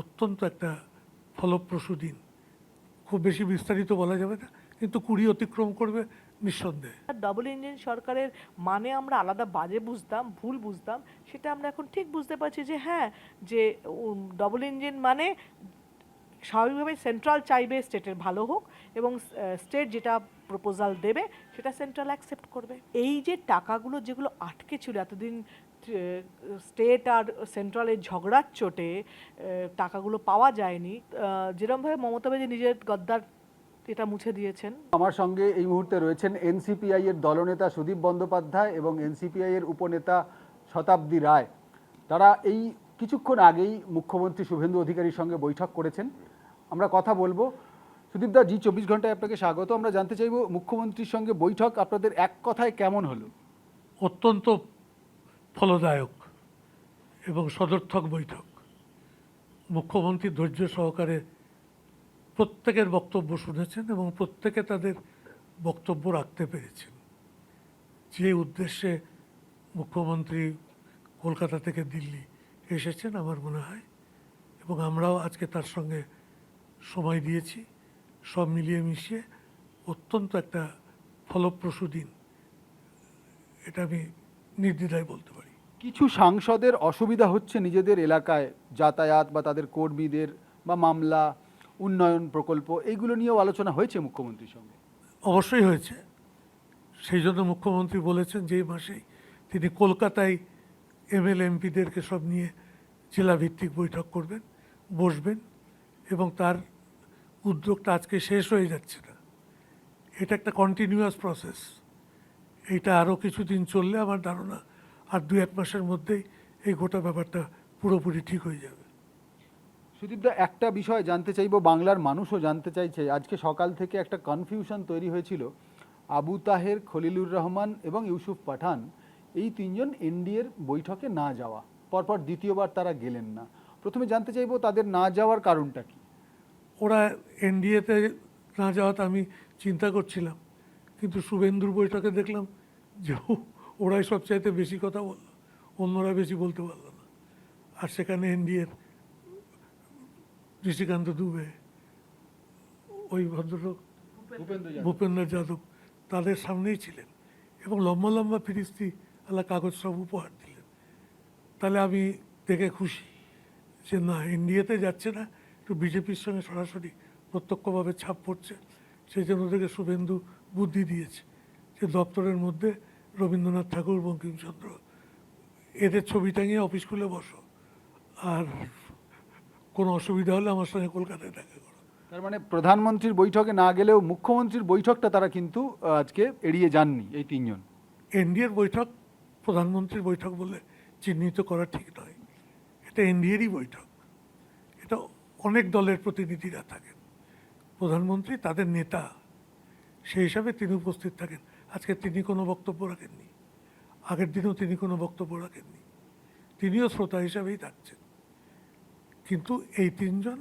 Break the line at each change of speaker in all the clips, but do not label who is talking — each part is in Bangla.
অত্যন্ত একটা ফলপ্রসূ দিন। খুব বেশি বিস্তারিত বলা যাবে না, কিন্তু 20 অতিক্রম করবে নিঃসন্দেহে।
ডবল ইঞ্জিন সরকারের মানে আমরা আলাদা বাজে বুঝতাম, ভুল বুঝতাম, সেটা আমরা এখন ঠিক বুঝতে পারছি যে হ্যাঁ, যে ডবল ইঞ্জিন মানে স্বাভাবিকভাবে সেন্ট্রাল চাইবে স্টেটের ভালো হোক, এবং স্টেট যেটা প্রপোজাল দেবে সেটা সেন্ট্রাল অ্যাকসেপ্ট করবে। এই যে টাকাগুলো যেগুলো আটকে ছিল এতদিন স্টেট আর সেন্ট্রালের ঝগড়ার চোটে, টাকাগুলো পাওয়া যায়নি, যেরকমভাবে মমতা ব্যানার্জি নিজের গদ্দার এটা মুছে দিয়েছেন।
আমার সঙ্গে এই মুহূর্তে রয়েছেন এনসিপিআই এর দলনেতা সুদীপ বন্দ্যোপাধ্যায় এবং এনসিপিআই এর উপনেতা শতাব্দী রায়। তারা এই কিছুক্ষণ আগেই মুখ্যমন্ত্রী শুভেন্দু অধিকারীর সঙ্গে বৈঠক করেছেন। আমরা কথা বলবো। সুদীপদা, জি 24 ঘন্টায় আপনাকে স্বাগত। আমরা জানতে চাইব মুখ্যমন্ত্রীর সঙ্গে বৈঠক আপনাদের এক কথায় কেমন হলো?
অত্যন্ত ফলদায়ক এবং সদর্থক বৈঠক। মুখ্যমন্ত্রী ধৈর্য সহকারে প্রত্যেকের বক্তব্য শুনেছেন এবং প্রত্যেকে তাদের বক্তব্য রাখতে পেরেছেন। যে উদ্দেশ্যে মুখ্যমন্ত্রী কলকাতা থেকে দিল্লি এসেছেন আমার মনে হয়, এবং আমরাও আজকে তার সঙ্গে সময় দিয়েছি, সব মিলিয়ে মিশিয়ে অত্যন্ত একটা ফলপ্রসূ দিন, এটা আমি নির্দ্বিধায় বলতে পারি।
কিছু সাংসদের অসুবিধা হচ্ছে নিজেদের এলাকায় যাতায়াত বা তাদের কর্মীদের বা মামলা, উন্নয়ন প্রকল্প, এইগুলো নিয়েও আলোচনা হয়েছে মুখ্যমন্ত্রীর সঙ্গে?
অবশ্যই হয়েছে। সেই জন্য মুখ্যমন্ত্রী বলেছেন যে এই মাসেই তিনি কলকাতায় এমএলএ এমপিদেরকে সব নিয়ে জেলাভিত্তিক বৈঠক করবেন, বসবেন, এবং তার উদ্যোগটা আজকে শেষ হয়ে যাচ্ছে না, এটা একটা কন্টিনিউয়াস প্রসেস। এইটা আরও কিছুদিন চললে আমার ধারণা আর 2-1 মাসের মধ্যেই এই গোটা ব্যাপারটা পুরোপুরি ঠিক হয়ে যাবে।
সুদীপদা, একটা বিষয় জানতে চাইবো, বাংলার মানুষও জানতে চাইছে। আজকে সকাল থেকে একটা কনফিউশন তৈরি হয়েছিল। আবু তাহের, খলিলুর রহমান এবং ইউসুফ পাঠান, এই তিনজন এনডিএর বৈঠকে না যাওয়া, পরপর দ্বিতীয়বার তারা গেলেন না। প্রথমে জানতে চাইবো তাদের না যাওয়ার কারণটা কি?
ওরা এনডিএতে না যাওয়াতে আমি চিন্তা করছিলাম, কিন্তু শুভেন্দুর বৈঠকে দেখলাম যে ওরাই সবচাইতে বেশি কথা বললো, অন্যরা বেশি বলতে পারলো না। আর সেখানে এনডিএর ঋষিকান্ত দুবে, ওই ভদ্রলোক ভূপেন্দ্র যাদব তাদের সামনেই ছিলেন এবং লম্বা লম্বা ফিরিস্তি আলা কাগজ সব উপহার দিলেন। তাহলে আমি দেখে খুশি যে না, এনডিএতে যাচ্ছে না, একটু বিজেপির সঙ্গে সরাসরি প্রত্যক্ষভাবে ছাপ পড়ছে। সেই জন্য থেকে শুভেন্দু বুদ্ধি দিয়েছে যে দপ্তরের মধ্যে রবীন্দ্রনাথ ঠাকুর, বঙ্কিমচন্দ্র, এদের ছবি টাঙিয়ে অফিস খুলে বসো, আর কোনো অসুবিধা হলে আমার সঙ্গে কলকাতায় দেখা করো।
তার মানে প্রধানমন্ত্রীর বৈঠকে না গেলেও মুখ্যমন্ত্রীর বৈঠকটা তারা কিন্তু আজকে এড়িয়ে যাননি এই তিনজন।
এনডিএর বৈঠক প্রধানমন্ত্রীর বৈঠক বলে চিহ্নিত করা ঠিক নয়, এটা এনডিএরই বৈঠক। এটা অনেক দলের প্রতিনিধিরা থাকেন, প্রধানমন্ত্রী তাদের নেতা, সেই হিসাবে তিনি উপস্থিত থাকেন। আজকে তিনি কোনো বক্তব্য রাখেননি, আগের দিনেও তিনি কোনো বক্তব্য রাখেননি, তিনিও শ্রোতা হিসাবেই থাকছেন। কিন্তু এই তিনজন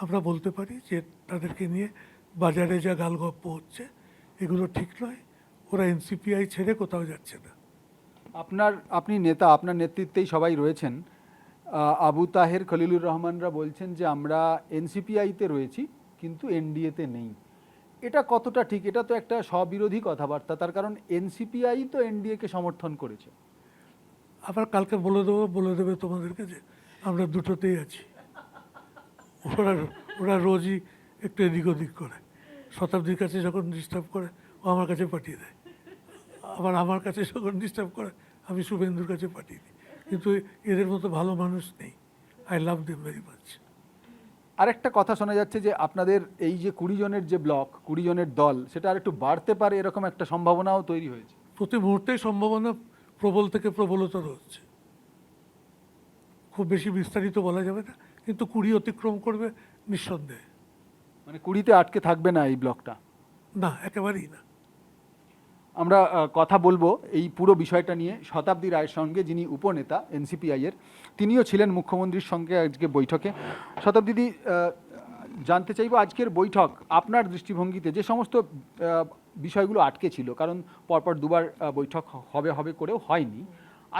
আমরা বলতে পারি যে তাদেরকে নিয়ে বাজারে যা গালগপ্প হচ্ছে এগুলো ঠিক নয়। ওরা এনসিপিআই ছেড়ে কোথাও যাচ্ছে না।
আপনি নেতা, আপনার নেতৃত্বেই সবাই রয়েছেন। আবু তাহের, খলিলুর রহমানরা বলছেন যে আমরা এনসিপিআইতে রয়েছি কিন্তু এনডিএতে নেই। এটা কতটা ঠিক? এটা তো একটা স্ববিরোধী কথাবার্তা। তার কারণ এনসিপিআই তো এনডিএকে সমর্থন করেছে।
আবার কালকে বলে দেবে তোমাদেরকে যে আমরা দুটোতেই আছি। ওরা রোজই একটু এদিক ওদিক করে। শতাব্দীর কাছে যখন ডিস্টার্ব করে ও আমার কাছে পাঠিয়ে দেয়, আবার আমার কাছে যখন ডিস্টার্ব করে আমি শুভেন্দুর কাছে পাঠিয়ে দিই। কিন্তু এদের মতো ভালো মানুষ নেই। I love them very much.
আরেকটা কথা শোনা যাচ্ছে যে আপনাদের এই যে 20 জনের যে ব্লক, 20 জনের দল, সেটা আর একটু বাড়তে পারে, এরকম একটা সম্ভাবনাও তৈরি হয়েছে।
প্রতি মুহূর্তেই সম্ভাবনা প্রবল থেকে প্রবলতর হচ্ছে। খুব বেশি বিস্তারিত বলা যাবে না, কিন্তু 20 অতিক্রম করবে নিঃসন্দেহে।
মানে 20-তে আটকে থাকবে না এই ব্লকটা?
না, একেবারেই না।
আমরা কথা বলবো এই পুরো বিষয়টা নিয়ে শতাব্দী রায়ের সঙ্গে, যিনি উপনেতা এনসিপিআই-এর। তিনিও ছিলেন মুখ্যমন্ত্রীর সঙ্গে আজকে বৈঠকে। শতাব্দীদি, জানতে চাইবো আজকের বৈঠক আপনার দৃষ্টিভঙ্গিতে যে সমস্ত বিষয়গুলো আটকে ছিল, কারণ পরপর দুবার বৈঠক হবে করেও হয়নি,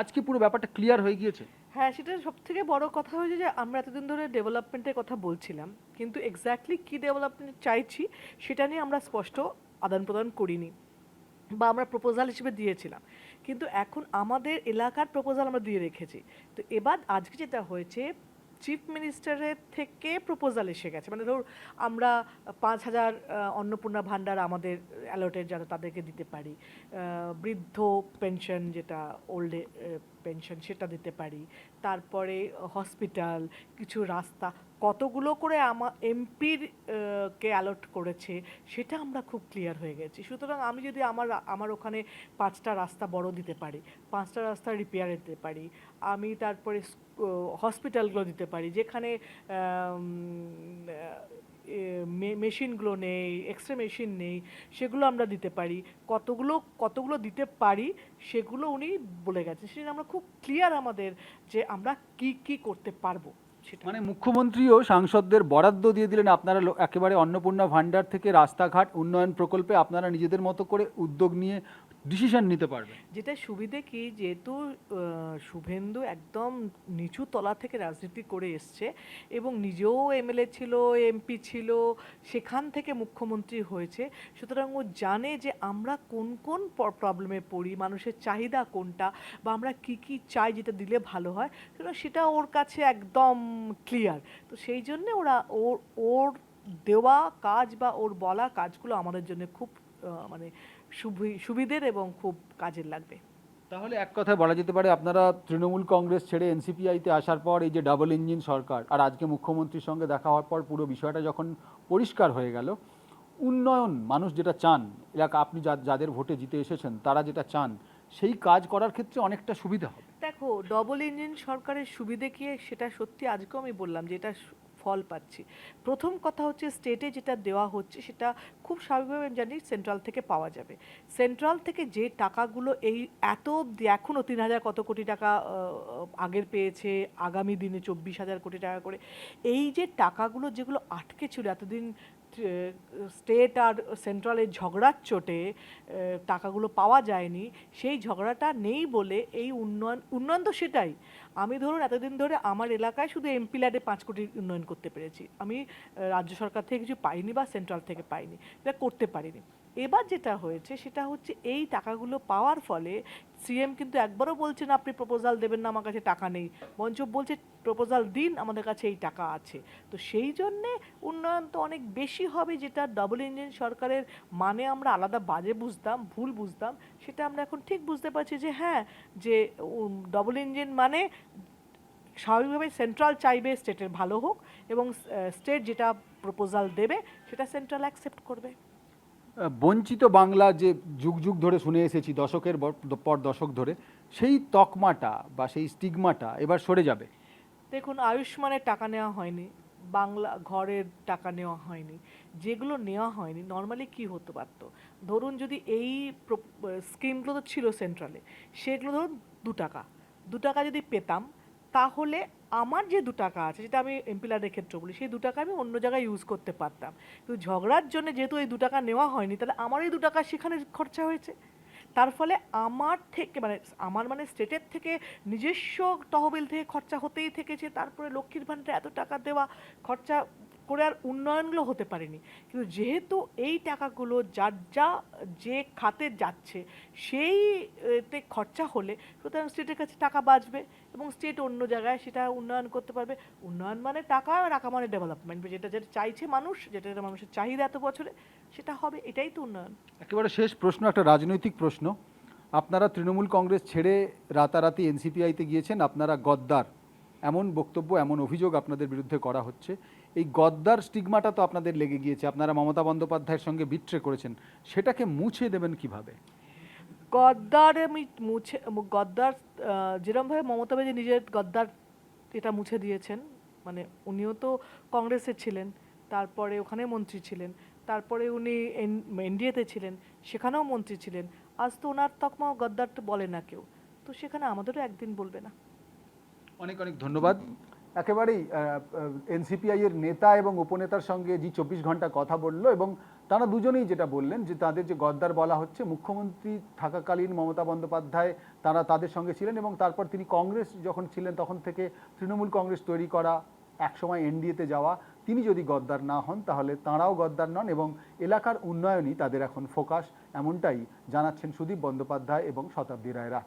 আজকে পুরো ব্যাপারটা ক্লিয়ার হয়ে গিয়েছে?
হ্যাঁ, সেটা সবথেকে বড় কথা হয়েছে যে আমরা এতদিন ধরে ডেভেলপমেন্টের কথা বলছিলাম, কিন্তু এক্স্যাক্টলি কী ডেভেলপমেন্ট চাইছি সেটা নিয়ে আমরা স্পষ্ট আদান প্রদান করিনি, বা আমরা প্রপোজাল হিসেবে দিয়েছিলাম, কিন্তু এখন আমাদের এলাকার প্রপোজাল আমরা দিয়ে রেখেছি। তো এবার আজকে যেটা হয়েছে, চিফ মিনিস্টারের থেকে প্রপোজাল এসে গেছে, মানে ধর আমরা 5,000 অন্নপূর্ণা ভাণ্ডার আমাদের অ্যালটেড যারা তাদেরকে দিতে পারি, বৃদ্ধ পেনশন যেটা ওল্ড পেনশন সেটা দিতে পারি, তারপরে হসপিটাল, কিছু রাস্তা, কতগুলো করে এমপির কে অ্যালট করেছে সেটা আমরা খুব ক্লিয়ার হয়ে গেছি। সুতরাং আমি যদি আমার ওখানে 5টা রাস্তা বড় দিতে পারি, 5টা রাস্তা রিপেয়ার দিতে পারি, আমি তারপরে হসপিটালগুলো দিতে পারি যেখানে মেশিনগুলো নেই, এক্স রে মেশিন নেই, সেগুলো আমরা দিতে পারি, কতগুলো দিতে পারি সেগুলো উনি বলে গেছেন। সেটা আমরা খুব ক্লিয়ার আমাদের যে আমরা কি কি করতে পারবো সেটা।
মানে মুখ্যমন্ত্রীও সাংসদদের বরাদ্দ দিয়ে দিলেন, আপনারা একেবারে অন্নপূর্ণা ভাণ্ডার থেকে রাস্তাঘাট উন্নয়ন প্রকল্পে আপনারা নিজেদের মতো করে উদ্যোগ নিয়ে ডিসিশন নিতে পারবেন।
যেটা সুবিধে কি, যেহেতু শুভেন্দু একদম নিচু তলা থেকে রাজনীতি করে এসছে এবং নিজেও এমএলএ ছিল, এমপি ছিল, সেখান থেকে মুখ্যমন্ত্রী হয়েছে, সুতরাং ও জানে যে আমরা কোন কোন প্রবলেমে পড়ি, মানুষের চাহিদা কোনটা, বা আমরা কি কি চাই যেটা দিলে ভালো হয়, সুতরাং সেটা ওর কাছে একদম ক্লিয়ার। তো সেই জন্যে ওর দেওয়া কাজ বা ওর বলা কাজগুলো আমাদের জন্য খুব মানে সুবিধের এবং খুব কাজের লাগবে।
তাহলে এক কথায় বলা যেতে পারে, আপনারা তৃণমূল কংগ্রেস ছেড়ে এনসিপিআইতে আসার পর এই যে ডাবল ইঞ্জিন সরকার আর আজকে মুখ্যমন্ত্রীর সঙ্গে দেখা হওয়ার পর পুরো বিষয়টা যখন পরিষ্কার হয়ে গেল, উন্নয়ন মানুষ যেটা চান, এলাকা আপনি যাদের ভোটে জিতে এসেছেন তারা যেটা চান, সেই কাজ করার ক্ষেত্রে অনেকটা সুবিধা হবে।
দেখো, ডবল ইঞ্জিন সরকারের সুবিধে কি সেটা সত্যি আজকেও আমি বললাম যে এটা ফল পাচ্ছি। প্রথম কথা হচ্ছে স্টেটে যেটা দেওয়া হচ্ছে সেটা খুব স্বাভাবিকভাবে জানি সেন্ট্রাল থেকে পাওয়া যাবে। সেন্ট্রাল থেকে যে টাকাগুলো এই এত অবধি এখনও 3,000 কত কোটি টাকা আগের পেয়েছে, আগামী দিনে 24,000 কোটি টাকা করে, এই যে টাকাগুলো যেগুলো আটকে ছিল এতদিন স্টেট আর সেন্ট্রালের ঝগড়ার চোটে টাকাগুলো পাওয়া যায়নি, সেই ঝগড়াটা নেই বলে এই উন্নয়ন তো সেটাই। আমি ধরুন এতদিন ধরে আমার এলাকায় শুধু এমপি ল্যাডে 5 কোটি উন্নয়ন করতে পেরেছি, আমি রাজ্য সরকার থেকে কিছু পাইনি বা সেন্ট্রাল থেকে পাইনি, এটা করতে পারিনি। এবার যেটা হয়েছে সেটা হচ্ছে এই টাকাগুলো পাওয়ার ফলে সিএম কিন্তু একবারও বলছে না আপনি প্রপোজাল দেবেন না, আমার কাছে টাকা নেই, মঞ্চ বলছে প্রপোজাল দিন, আমাদের কাছে এই টাকা আছে। তো সেই জন্যে উন্নয়ন তো অনেক বেশি হবে, যেটা ডাবল ইঞ্জিন সরকারের মানে আমরা আলাদা বাজে বুঝতাম, ভুল বুঝতাম, সেটা আমরা এখন ঠিক বুঝতে পারছি যে হ্যাঁ, যে ডাবল ইঞ্জিন মানে স্বাভাবিকভাবে সেন্ট্রাল চাইবে স্টেটের ভালো হোক এবং স্টেট যেটা প্রপোজাল দেবে সেটা সেন্ট্রাল অ্যাকসেপ্ট করবে।
বঞ্চিত বাংলা যে যুগ যুগ ধরে শুনে এসেছি, দশকের পর দশক ধরে, সেই তকমাটা বা সেই স্টিগমাটা এবার সরে যাবে।
দেখুন, আয়ুষ্মানের টাকা নেওয়া হয়নি, বাংলা ঘরের টাকা নেওয়া হয়নি, যেগুলো নেওয়া হয়নি নর্মালি কি হতে পারত, ধরুন যদি এই স্কিমগুলো তো ছিল সেন্ট্রালে, সেগুলো ধরুন 2 টাকা যদি পেতাম, তাহলে আমার যে 2 টাকা আছে, যেটা আমি এমপি ল্যাডের ক্ষেত্রে বলি, সেই 2 টাকা আমি অন্য জায়গায় ইউজ করতে পারতাম। কিন্তু ঝগড়ার জন্য যেহেতু এই 2 টাকা নেওয়া হয়নি, তাহলে আমার এই 2 টাকা সেখানে খরচা হয়েছে, তার ফলে আমার মানে স্টেটের থেকে নিজস্ব তহবিল থেকে খরচা হতেই থেকেছে, তারপরে লক্ষ্মীর ভাণ্ডারে এত টাকা দেওয়া খরচা করে আর উন্নয়নগুলো হতে পারেনি। কিন্তু যেহেতু এই টাকাগুলো যে খাতে যাচ্ছে সেই তে খরচা হলে, সুতরাং স্টেটের কাছে টাকা বাঁচবে এবং স্টেট অন্য জায়গায় সেটা উন্নয়ন করতে পারবে। উন্নয়ন মানে টাকা, টাকা মানে ডেভেলপমেন্ট, যেটা চাইছে মানুষ, যেটা মানুষের চাহিদা এত বছরে, সেটা হবে, এটাই তো উন্নয়ন।
একেবারে শেষ প্রশ্ন, একটা রাজনৈতিক প্রশ্ন। আপনারা তৃণমূল কংগ্রেস ছেড়ে রাতারাতি এনসিপিআইতে গিয়েছেন, আপনারা গদ্দার, এমন বক্তব্য, এমন অভিযোগ আপনাদের বিরুদ্ধে করা হচ্ছে। এই গদ্দার স্টিগমাটা তো আপনাদের লেগে গিয়েছে, আপনারা মমতা বন্দ্যোপাধ্যায়ের সঙ্গে বিট্রে করেছেন, সেটাকে মুছে দেবেন কিভাবে?
গদ্দার যেরকমভাবে মমতা ব্যানার্জি নিজের গদ্দার এটা মুছে দিয়েছেন, মানে উনিও তো কংগ্রেসে ছিলেন, তারপরে ওখানে মন্ত্রী ছিলেন, তারপরে উনি এনডিএতে ছিলেন, সেখানেও মন্ত্রী ছিলেন, আজ তো ওনার তকমা গদ্দার তো বলে না কেউ, তো সেখানে আমাদেরও একদিন বলবে না।
অনেক অনেক ধন্যবাদ। একেবারেই এনসিপিআই এর নেতা এবং উপনেতার সঙ্গে জি 24 ঘন্টা কথা বললো এবং তারা দুজনেই যেটা বললেন যে তাদের যে গদ্দার বলা হচ্ছে, মুখ্যমন্ত্রী থাকাকালীন মমতা বন্দ্যোপাধ্যায় তারা তাদের সঙ্গে ছিলেন এবং তারপর তিনি কংগ্রেস যখন ছিলেন তখন থেকে তৃণমূল কংগ্রেস তৈরি করা, একসময় এনডিএতে যাওয়া, তিনি যদি গদ্দার না হন তাহলে তাঁরাও গদ্দার নন এবং এলাকার উন্নয়নই তাদের এখন ফোকাস, এমনটাই জানাচ্ছেন সুদীপ বন্দ্যোপাধ্যায় এবং শতাব্দী রায়রা।